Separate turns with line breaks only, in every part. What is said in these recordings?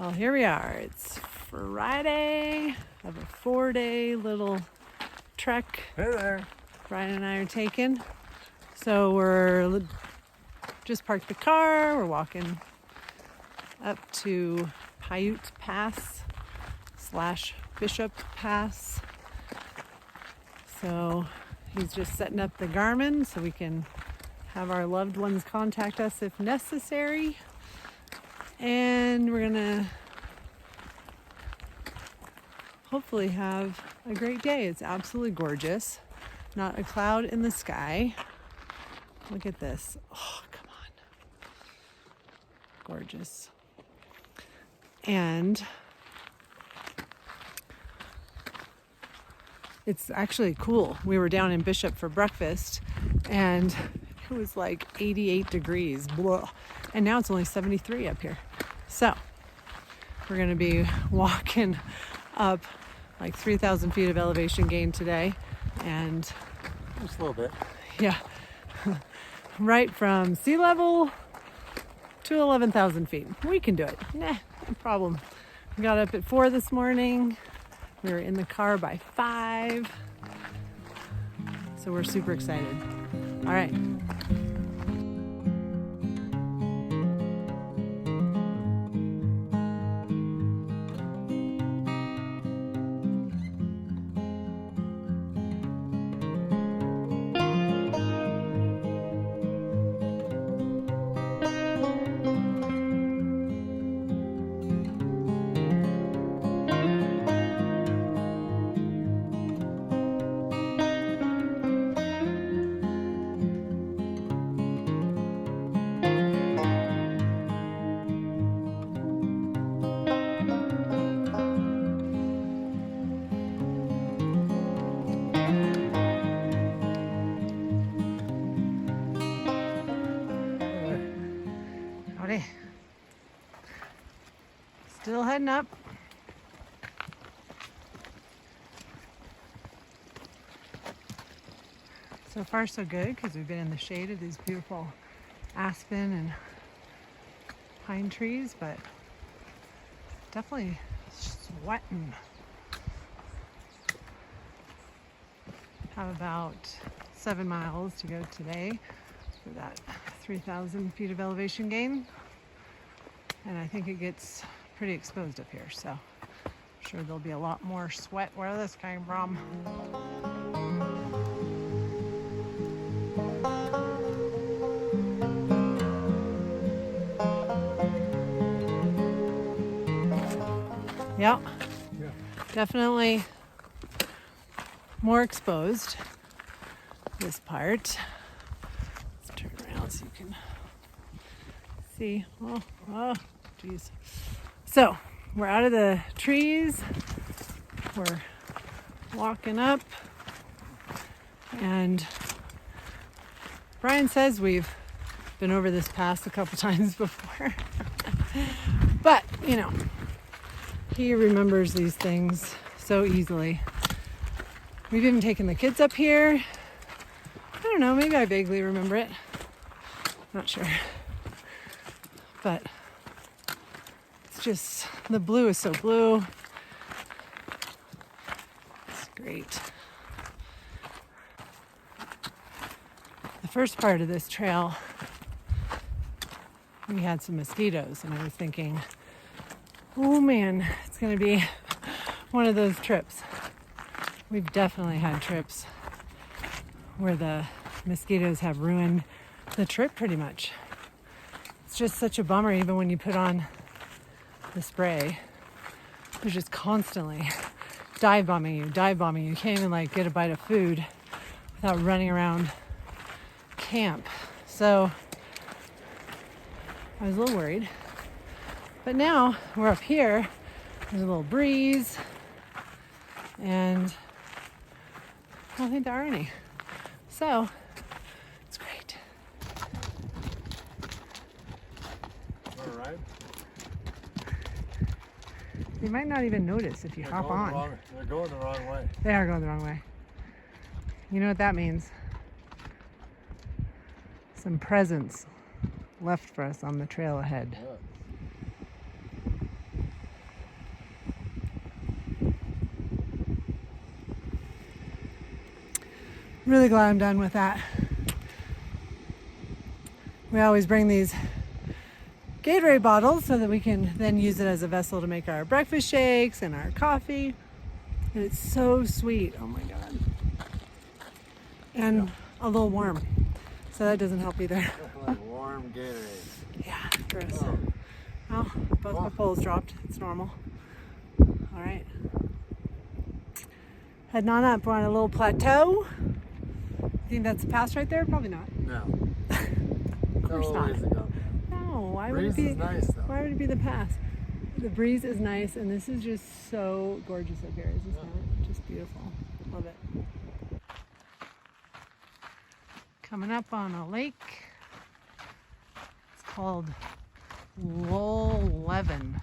Well, here we are. It's Friday of a 4-day little trek.
Hey there.
Brian and I are taking. So we're just parked the car. We're walking up to Piute Pass / Bishop Pass. So he's just setting up the Garmin so we can have our loved ones contact us if necessary. And we're gonna hopefully have a great day. It's absolutely gorgeous. Not a cloud in the sky. Look at this. Oh, come on. Gorgeous. And it's actually cool. We were down in Bishop for breakfast and it was like 88 degrees. Blah. And now it's only 73 up here. So we're going to be walking up like 3,000 feet of elevation gain today. And
Just a little bit.
yeah, right from sea level to 11,000 feet. We can do it. Nah, no problem. We got up at 4 this morning. We were in the car by 5. So we're super excited. All right. Howdy. Still heading up. So far so good because we've been in the shade of these beautiful aspen and pine trees, but definitely sweating. Have about 7 miles to go today for that 3,000 feet of elevation gain. And I think it gets pretty exposed up here, so I'm sure there'll be a lot more sweat where this came from. Yep.
Yeah.
Definitely more exposed, this part. Let's turn around so you can see. Oh, geez. So we're out of the trees. We're walking up. And Brian says we've been over this pass a couple times before. But, you know, he remembers these things so easily. We've even taken the kids up here. I don't know, maybe I vaguely remember it. Not sure. But it's just, the blue is so blue. It's great. The first part of this trail, we had some mosquitoes, and I was thinking, oh man, it's going to be one of those trips. We've definitely had trips where the mosquitoes have ruined the trip pretty much. It's just such a bummer, even when you put on the spray. They're just constantly dive bombing you. You can't even like get a bite of food without running around camp. So I was a little worried. But now we're up here, there's a little breeze, and I don't think there are any. So it's great.
All right.
You might not even notice if you hop on.
They're going the wrong way.
They are going the wrong way. You know what that means? Some presents left for us on the trail ahead.
Yeah.
Really glad I'm done with that. We always bring these Gatorade bottles so that we can then use it as a vessel to make our breakfast shakes and our coffee. And it's so sweet. Oh my God. And a little warm. So that doesn't help either.
Like warm Gatorade.
Yeah, gross.
Oh.
Well, both my poles dropped. It's normal. All right. Heading on up. We're on a little plateau. Think that's a pass right there? Probably not.
No.
Of course
No
not.
ways to go.
No, why would
Breeze
it be?
is nice though.
Why would it be the pass? The breeze is nice, and this is just so gorgeous up here. Isn't it? Just beautiful. Love it. Coming up on a lake. It's called Levin.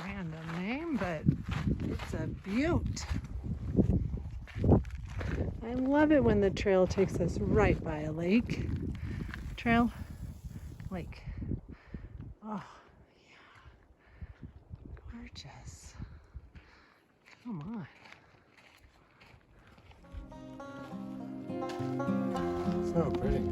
Random name, but it's a beaut. I love it when the trail takes us right by a lake. Trail, lake. Oh, yeah. Gorgeous. Come on.
So pretty.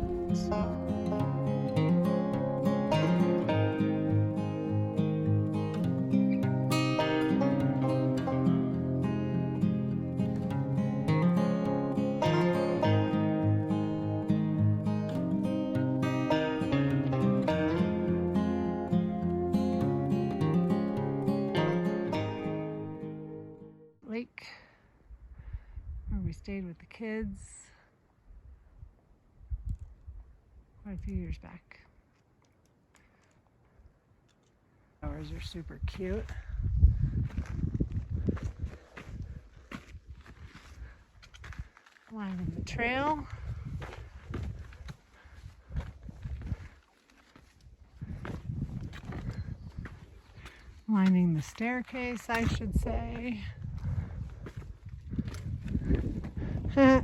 Lake where we stayed with the kids quite a few years back. Flowers are super cute. Lining the trail. Lining the staircase, I should say.
Hey.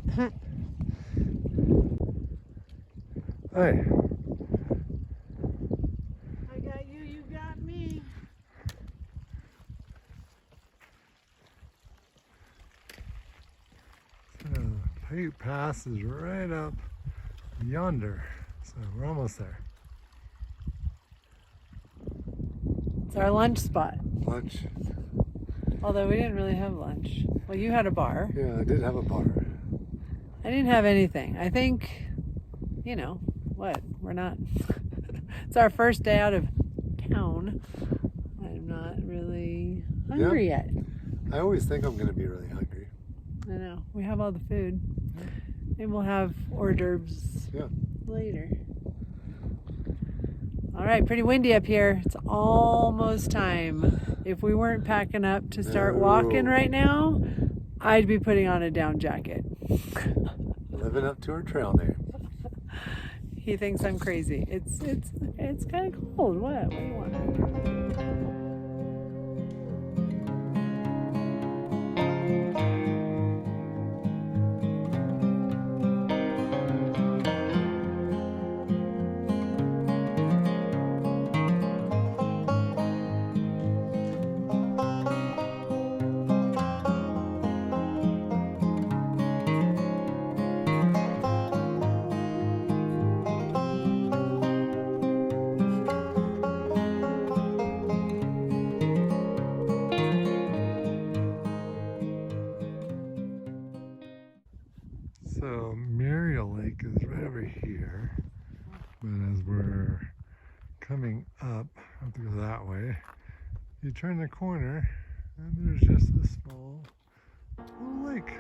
I got you, you got me.
So Piute Pass is right up yonder. So we're almost there.
It's our lunch spot.
Lunch.
Although we didn't really have lunch. Well, you had a bar.
Yeah, I did have a bar.
I didn't have anything. I think, you know, what? We're not. It's our first day out of town. I'm not really hungry yet.
I always think I'm going to be really hungry.
I know. We have all the food. Maybe we'll have hors d'oeuvres later. All right, pretty windy up here. It's almost time. If we weren't packing up to start walking right now, I'd be putting on a down jacket.
Living up to our trail name.
He thinks I'm crazy. It's kind of cold. What do you want?
So Muriel Lake is right over here, but as we're coming up, I have to go that way, you turn the corner and there's just a small little lake.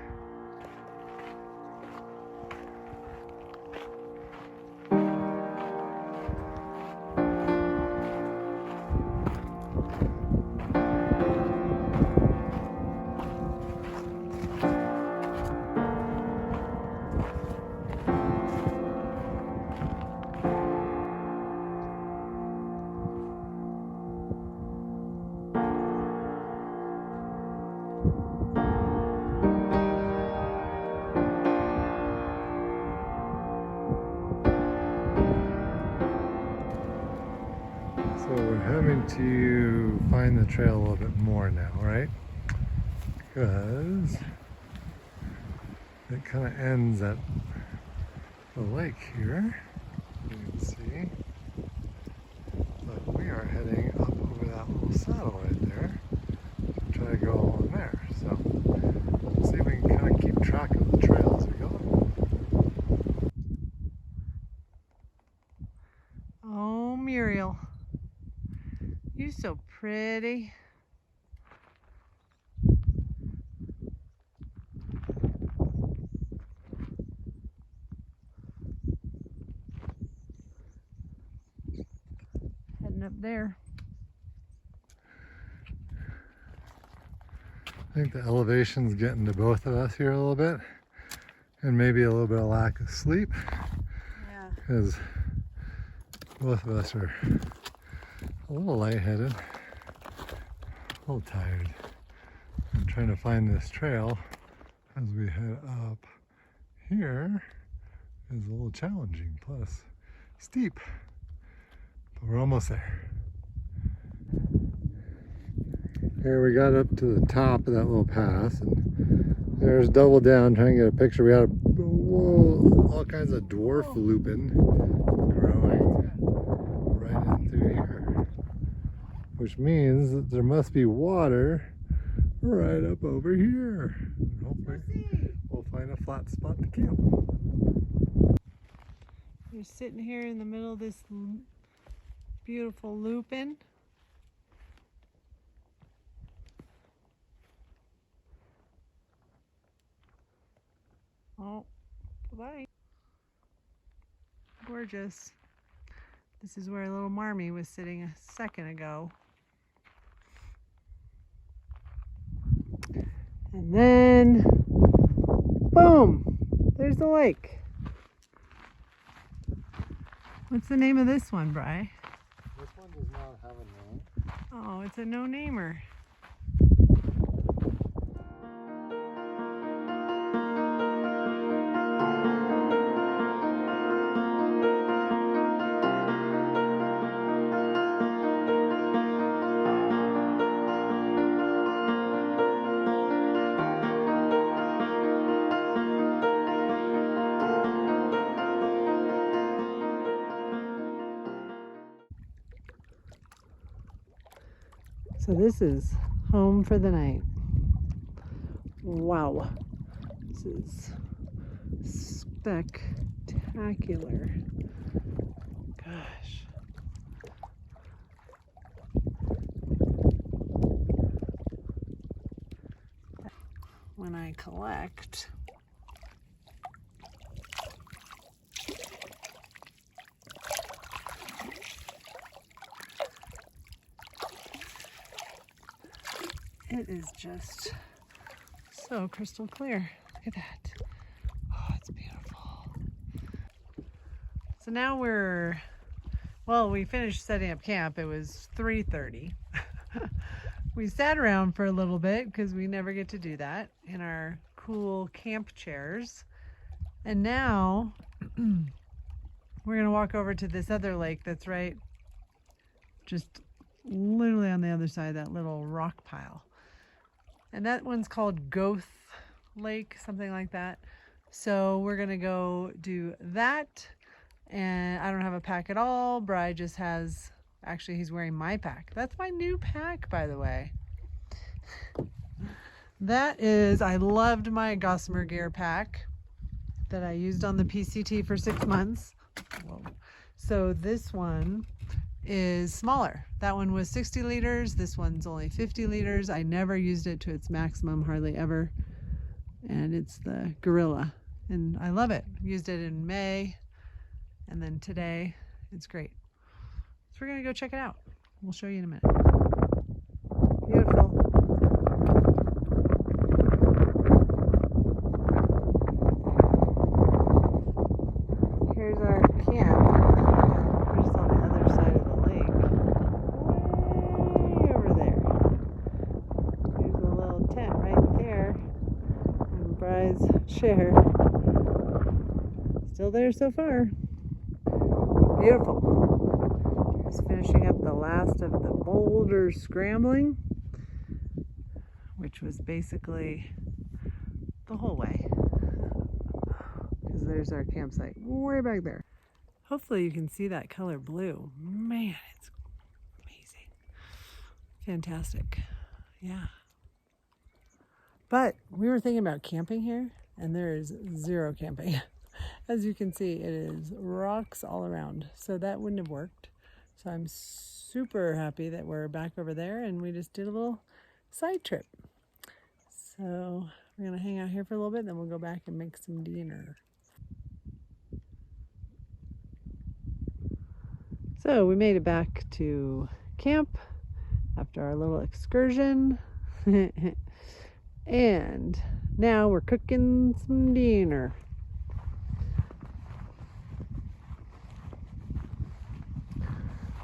So we're having to find the trail a little bit more now, right? Because It kind of ends at the lake here, you can see. But we are heading up over that little saddle right there to try to go along there. So let's see if we can kind of keep track of the trail as we go.
Oh, Muriel, you're so pretty. Heading up there.
I think the elevation's getting to both of us here a little bit, and maybe a little bit of lack of sleep.
Yeah.
Because both of us are a little lightheaded, a little tired. I'm trying to find this trail as we head up here is a little challenging, plus steep, but we're almost there. Here we got up to the top of that little pass, and there's Double Down trying to get a picture. We had all kinds of dwarf lupin growing right in through here, which means that there must be water right up over here. And hopefully we'll find a flat spot to camp.
You're sitting here in the middle of this beautiful lupin. Oh, bye. Gorgeous. This is where little Marmee was sitting a second ago. And then, boom, there's the lake. What's the name of this one, Bri?
This one does not have a name.
Oh, it's a no-namer. So this is home for the night. Wow. This is spectacular. Gosh. When I collect, it is just so crystal clear. Look at that. Oh, it's beautiful. So now we finished setting up camp. It was 3:30. We sat around for a little bit because we never get to do that in our cool camp chairs. And now we're gonna walk over to this other lake that's right just literally on the other side of that little rock pile. And that one's called Goth Lake, something like that. So we're gonna go do that. And I don't have a pack at all. Bri just has, actually he's wearing my pack. That's my new pack, by the way. That is, I loved my Gossamer Gear pack that I used on the PCT for 6 months. Whoa. So this one is smaller. That one was 60 liters. This one's only 50 liters. I never used it to its maximum, hardly ever. And it's the Gorilla. And I love it. Used it in May. And then today, it's great. So we're gonna go check it out. We'll show you in a minute. Beautiful. Here's our camp. We're just on the other side of the lake. Way over there. There's a little tent right there. And Bri's chair. Still there so far. Beautiful. Just finishing up the last of the boulder scrambling, which was basically the whole way. there's our campsite way back there. Hopefully you can see that color blue. Man, it's amazing. Fantastic. Yeah. But we were thinking about camping here, and there is zero camping. As you can see, it is rocks all around. So that wouldn't have worked. So I'm super happy that we're back over there and we just did a little side trip. So we're gonna hang out here for a little bit, then we'll go back and make some dinner. So we made it back to camp after our little excursion. And now we're cooking some dinner.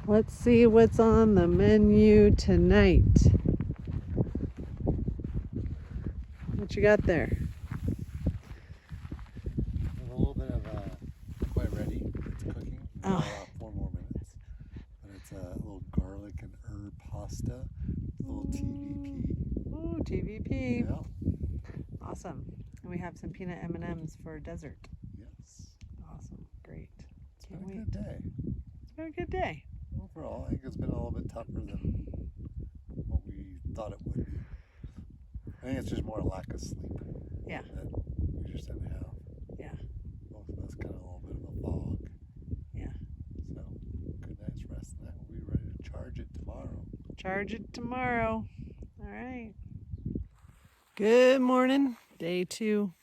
Let's see what's on the menu tonight. What you got there?
A little bit of quite ready. It's cooking.
Oh.
4 more minutes. But it's a little garlic and herb pasta. A little TVP.
Ooh, TVP.
Yeah.
Awesome. And we have some peanut M&Ms for dessert.
Yes.
Awesome. Great.
It's been a good day.
It's been a good day.
Overall, I think it's been a little bit tougher than what we thought it would be. I think it's just more a lack of sleep.
Yeah.
That we just didn't have.
Yeah.
Both of us got a little bit of a fog.
Yeah.
So, good night's rest tonight. We'll be ready to charge it tomorrow.
Charge it tomorrow. All right. Good morning. Day 2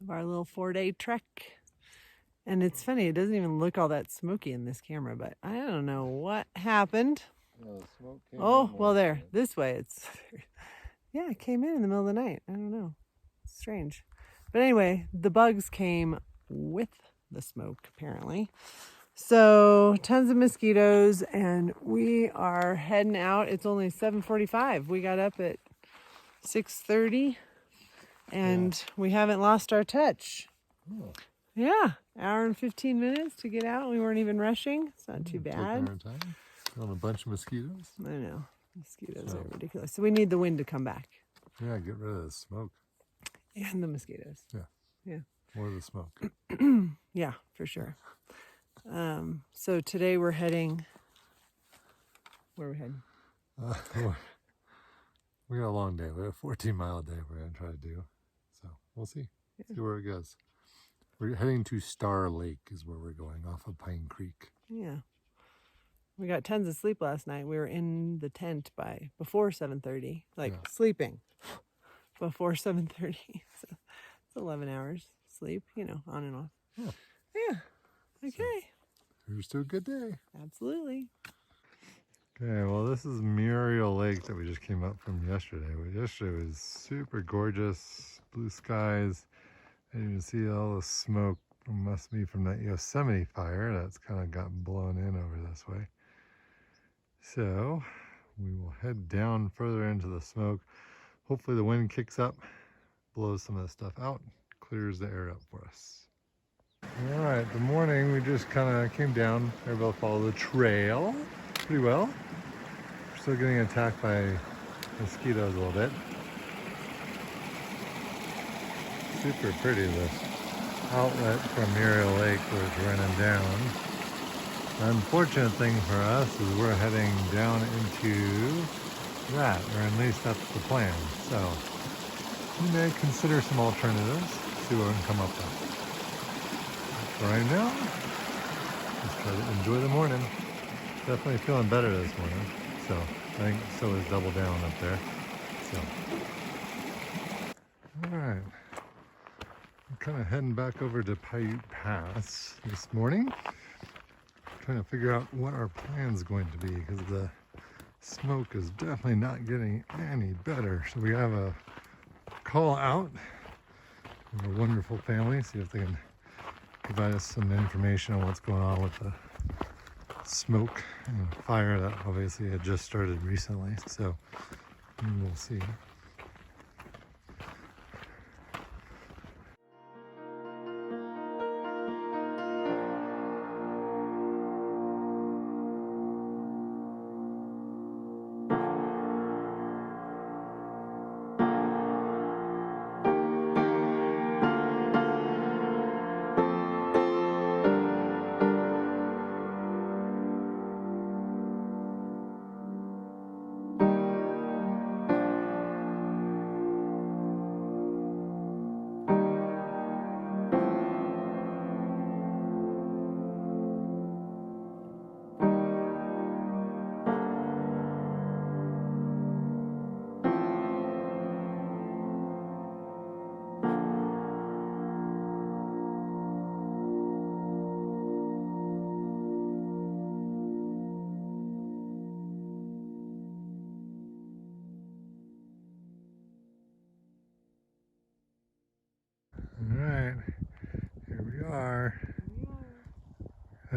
of our little 4-day trek. And it's funny, it doesn't even look all that smoky in this camera, but I don't know what happened.
No, the smoke came
Oh, well there, this way it's, yeah, it came in the middle of the night. I don't know. It's strange. But anyway, the bugs came with the smoke, apparently. So tons of mosquitoes, and we are heading out. It's only 7:45. We got up at 6:30, and we haven't lost our touch.
Oh.
Yeah, hour and 15 minutes to get out. We weren't even rushing. It's not too bad.
Taking our time. On a bunch of mosquitoes.
I know. Mosquitoes are ridiculous. So we need the wind to come back.
Yeah, get rid of the smoke.
And the mosquitoes.
Yeah.
Yeah.
More of the smoke.
Yeah, for sure. So today we're heading, where are we heading?
We got a long day. We have a 14-mile day we're going to try to do. So we'll see.
Yeah.
See where it goes. We're heading to Star Lake is where we're going, off of Pine Creek.
Yeah. We got tons of sleep last night. We were in the tent by before 7:30, sleeping before 7:30. So it's 11 hours sleep, on and off.
Yeah.
Yeah. Okay.
So, here's to a good day.
Absolutely.
Okay, well, this is Muriel Lake that we just came up from yesterday. Yesterday was super gorgeous, blue skies, and you can see all the smoke. It must be from that Yosemite fire that's kind of gotten blown in over this way. So we will head down further into the smoke. Hopefully the wind kicks up, blows some of the stuff out, clears the air up for us. All right, the morning we just kind of came down. We were able to follow the trail pretty well. We're still getting attacked by mosquitoes a little bit. Super pretty, this outlet from Muriel Lake where it's running down. The unfortunate thing for us is we're heading down into that, or at least that's the plan. So we may consider some alternatives, see what we can come up with. For right now, just try to enjoy the morning. Definitely feeling better this morning. So I think so is Double Down up there. So all right. I'm kind of heading back over to Piute Pass this morning. Trying to figure out what our plan's going to be because the smoke is definitely not getting any better. So we have a call out from a wonderful family, see if they can provide us some information on what's going on with the smoke and fire that obviously had just started recently. So we'll see.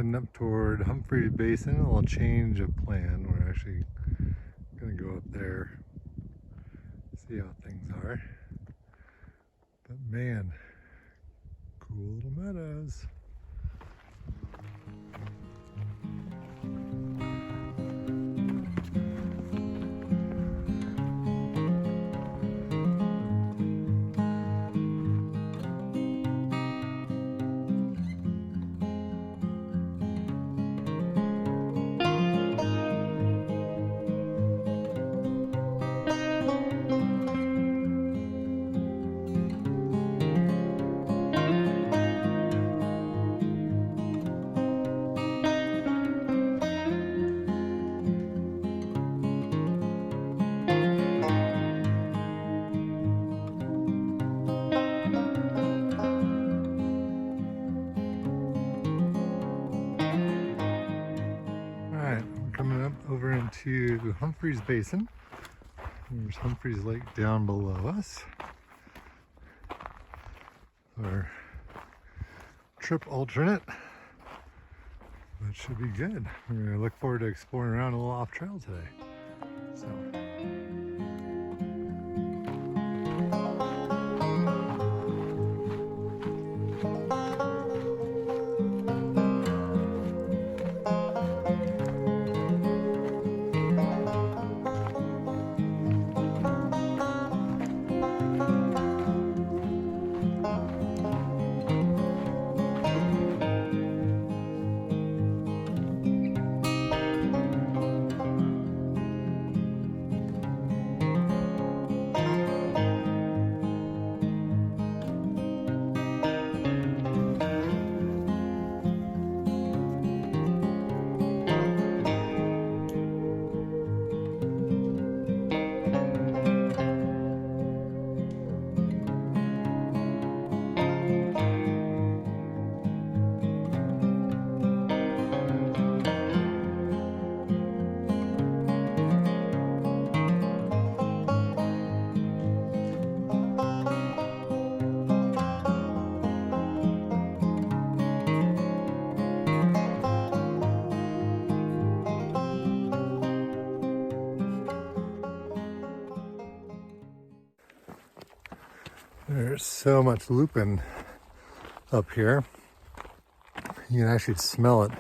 heading up toward Humphrey Basin. A little change of plan. We're actually going to go up there, see how things are. But man, cool little meadows. Coming up over into Humphrey's Basin. There's Humphrey's Lake down below us. Our trip alternate. That should be good. We're going to look forward to exploring around a little off trail today. So. There's so much lupin up here. You can actually smell it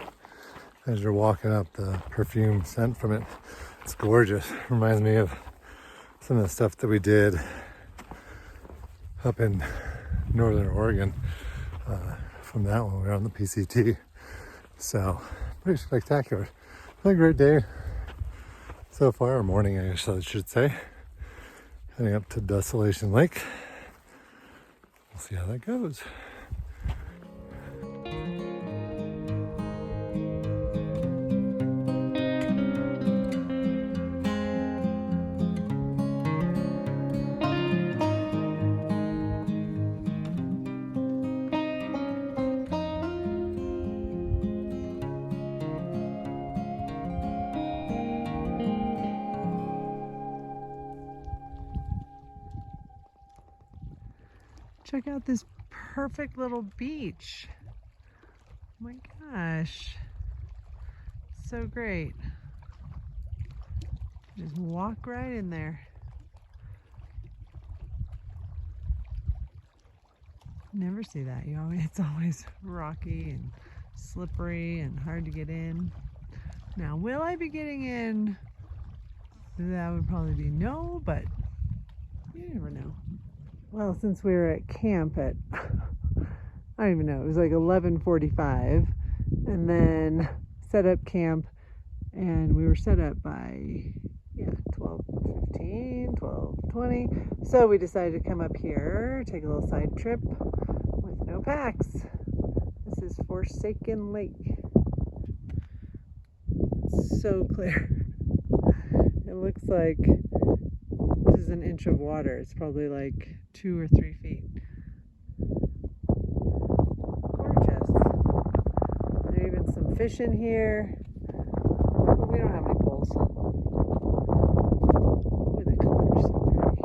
as you're walking up, the perfume scent from it. It's gorgeous. Reminds me of some of the stuff that we did up in Northern Oregon from that one. We were on the PCT. So, pretty spectacular. Been a great day so far, or morning, I guess I should say. Heading up to Desolation Lake. We'll see how that goes.
Check out this perfect little beach. Oh my gosh. So great. Just walk right in there. Never see that. It's always rocky and slippery and hard to get in. Now, will I be getting in? That would probably be no, but you never know. Well, since we were at camp at, I don't even know, it was like 11:45, and then set up camp, and we were set up by, 12:15, 12:20, so we decided to come up here, take a little side trip with no packs. This is Forsaken Lake. It's so clear. It looks like this is an inch of water. It's probably like 2 or 3 feet. Gorgeous. There's even some fish in here. But we don't have any poles. Ooh, the color's so pretty.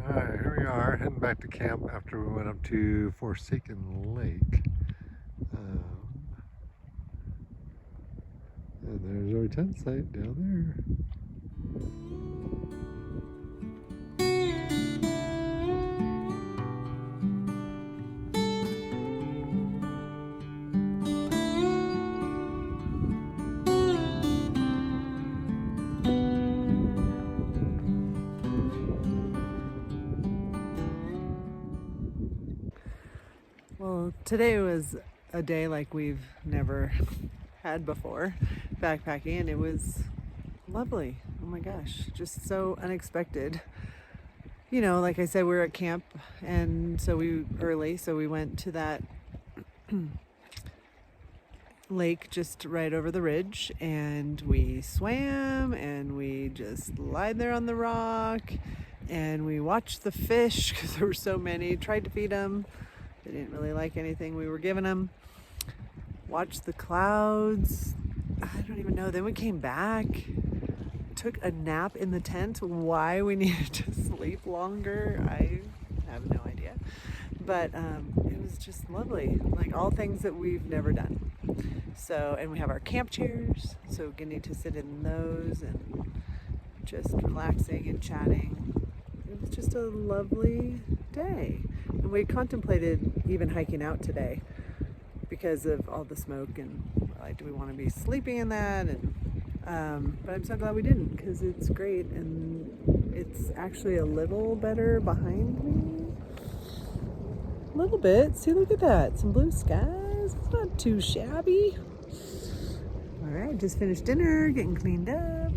Alright, here we are heading back to camp after we went up to Forsaken Lake. And there's our tent site down there.
Well, today was a day like we've never had before backpacking, and it was lovely. Oh my gosh, just so unexpected. You know, like I said, we were at camp, and so we went to that lake just right over the ridge, and we swam and we just lied there on the rock and we watched the fish because there were so many. Tried to feed them. They didn't really like anything we were giving them. Watched the clouds. I don't even know. Then we came back, took a nap in the tent. Why we needed to sleep longer, I have no idea. But it was just lovely, like all things that we've never done. So, and we have our camp chairs, so getting to sit in those and just relaxing and chatting. It was just a lovely day. And we contemplated even hiking out today because of all the smoke, and like, do we want to be sleeping in that? And but I'm so glad we didn't, because it's great, and it's actually a little better behind me. A little bit. See, look at that. Some blue skies. It's not too shabby. All right, just finished dinner, getting cleaned up.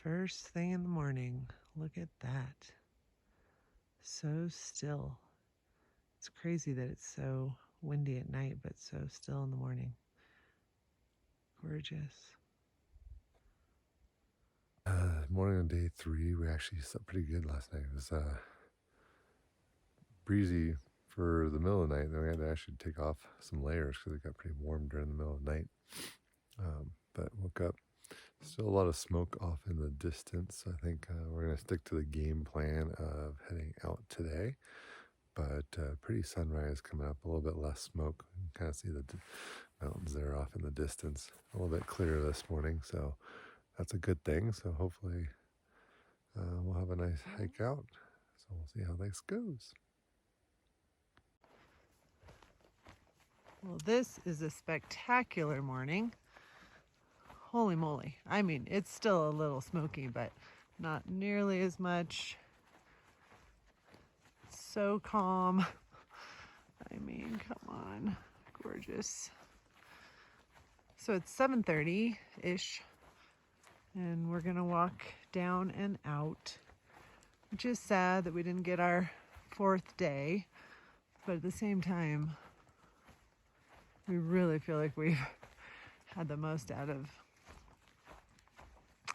First thing in the morning, look at that. So still. It's crazy that it's so windy at night, but so still in the morning. Gorgeous.
Morning on day 3, we actually slept pretty good last night. It was breezy for the middle of the night. Then we had to actually take off some layers because it got pretty warm during the middle of the night. But woke up, still a lot of smoke off in the distance. I think we're going to stick to the game plan of heading out today. But pretty sunrise coming up, a little bit less smoke. You can kind of see the mountains there off in the distance. A little bit clearer this morning, so that's a good thing. So hopefully we'll have a nice hike out. So we'll see how this goes.
Well, this is a spectacular morning. Holy moly. I mean, it's still a little smoky, but not nearly as much. So calm. I mean, come on. Gorgeous. So it's 7:30-ish, and we're gonna walk down and out, which is sad that we didn't get our 4th day, but at the same time, we really feel like we've had the most out of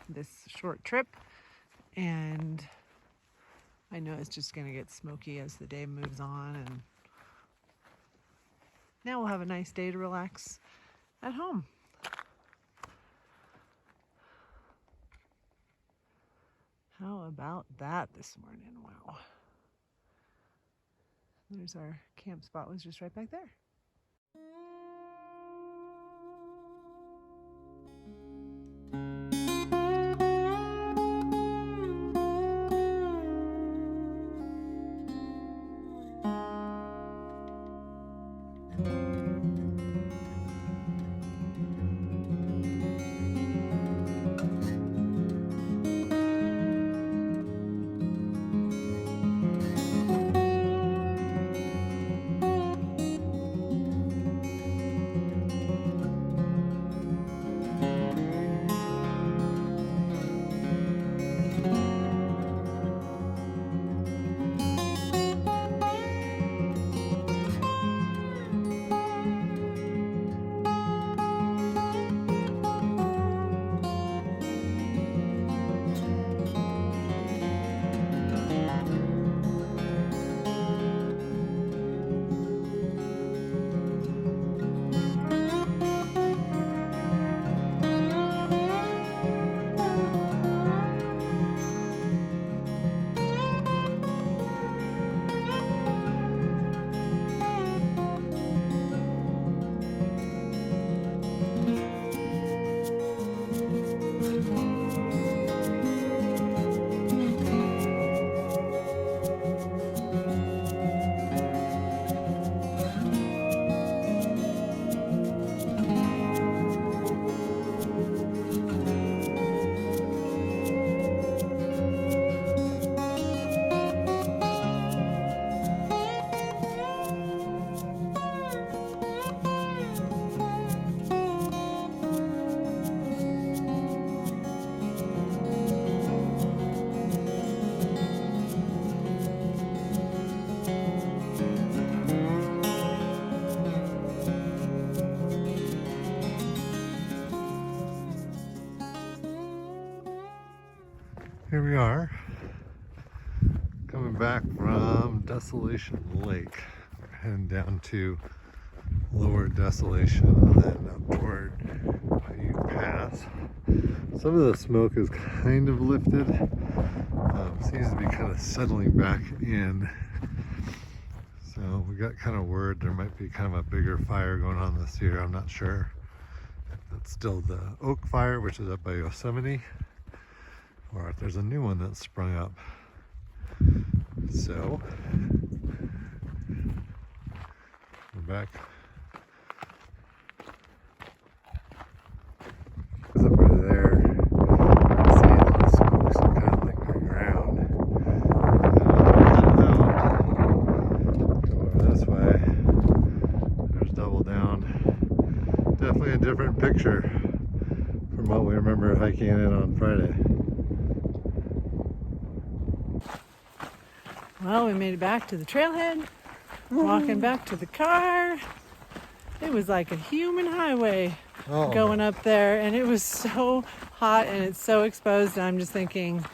this short trip, and I know it's just gonna get smoky as the day moves on, and now we'll have a nice day to relax at home. How about that this morning? Wow. There's our camp spot, was just right back there.
Here we are, coming back from Desolation Lake. We're heading down to Lower Desolation and then up toward Piute Pass. Some of the smoke is kind of lifted. Seems to be kind of settling back in. So we got kind of word there might be kind of a bigger fire going on this year. I'm not sure if that's still the Oak Fire, which is up by Yosemite, or if there's a new one that's sprung up. So we're back. It's up over there. You see the smoke's kind of lingering around. Go over this way. There's Double Down. Definitely a different picture from what we remember hiking in on Friday.
Well, we made it back to the trailhead, walking back to the car. It was like a human highway going up there, and it was so hot and it's so exposed. And I'm just thinking,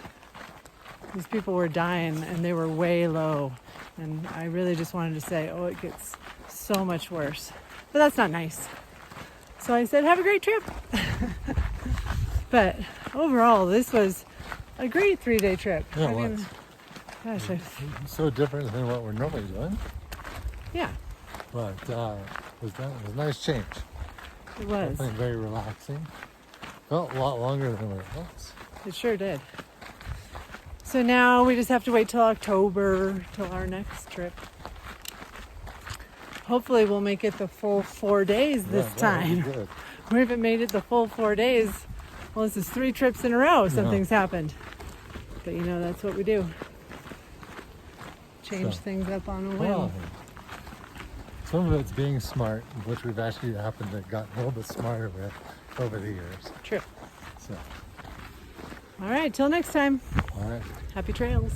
these people were dying and they were way low. And I really just wanted to say, oh, it gets so much worse. But that's not nice. So I said, have a great trip. But overall, this was a great 3-day trip.
Yeah, it was.
Gosh,
It's so different than what we're normally doing,
yeah,
but it was a nice change.
it was.
Definitely very relaxing. Felt a lot longer than it was.
It sure did. So now we just have to wait till October, till our next trip. Hopefully we'll make it the full 4 days this time.
Good.
We haven't made it the full 4 days. Well, this is 3 trips in a row. Something's happened. But you know, that's what we do. Change things up on a whim.
Well, some of it's being smart, which we've actually happened to gotten a little bit smarter with over the years.
True.
So,
All right, till next time.
all right.
Happy trails.